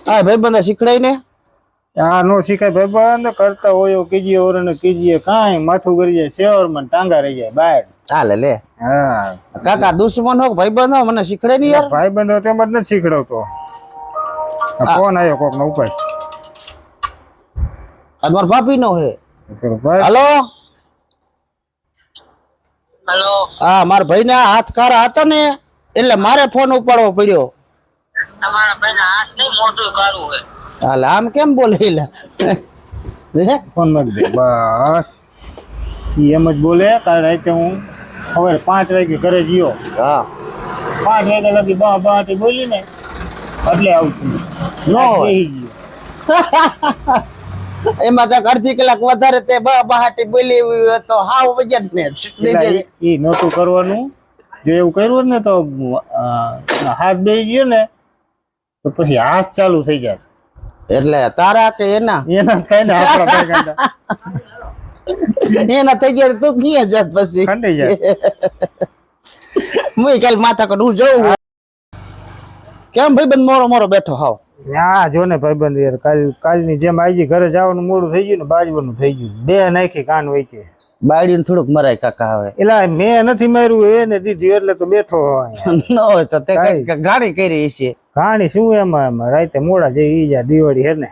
આ ભાઈબંધ શીખડાય ને આ નો શીખાય ભાઈબંધ કરતા હોય કીજીએ ઓરને કીજીએ કાંઈ માથું કરી જાય સેવર માં ટાંગા રહી જાય બહાર ચાલે લે હા કાકા દુશ્મન હો ભાઈબંધ હો મને શીખડે નહીં યાર ભાઈબંધ તેમ જ નથી શીખડાવતો ફોન આવ્યો કોક નો ઉપર તમાર ભાભી નો હે હાલો હેલો હા મારા ભાઈ ના હાથ કારા હતા ને એટલે મારે ફોન ઉપાડવો પડ્યો તમારા ભાઈ હાથ નહીં મોટું કરવું હે હાલ આમ કેમ બોલે ફોન મૂક દે બસ ઈ એમ જ બોલે કાલ રાતે હું હવે 5 વાગે ઘરે ગયો હા 5 વાગે લગી બાટી બોલી ને એટલે આવતું નો એમાં તો અડધી કલાક વધારે તે બહાટી બોલી તો હાવ વજન ને ઈ નહોતું કરવાનું જો એવું કર્યું ને તો હાથ બેસી ગયો ને તો પછી હાથ ચાલુ થઈ જાય એટલે તારા કે એના કઈ ને આપણા એના થઈ જાય તું ક્યાં જાત પછી ખંડી જાય હું કાલ માથા કર હું જઉં કેમ ભાઈબંધ મોરો મોરો બેઠો હાવ હા જો ને ભાઈબંધ યાર કાલની જેમ આજી ઘરે જવાનું મોડું થઈ ગયું ને બાજવાનું થઈ ગયું બે નાખી કાન વચ્ચે બાયડીને થોડુંક મરાય કાકા હવે એલા મેં નથી માર્યું એને દીધું એટલે તો બેઠો ન હોય તો તે કઈ ગાડી કરી છે કહાણી શું એમાં રાતે મોડા જઈ ઈ જા દિવાળી હે ને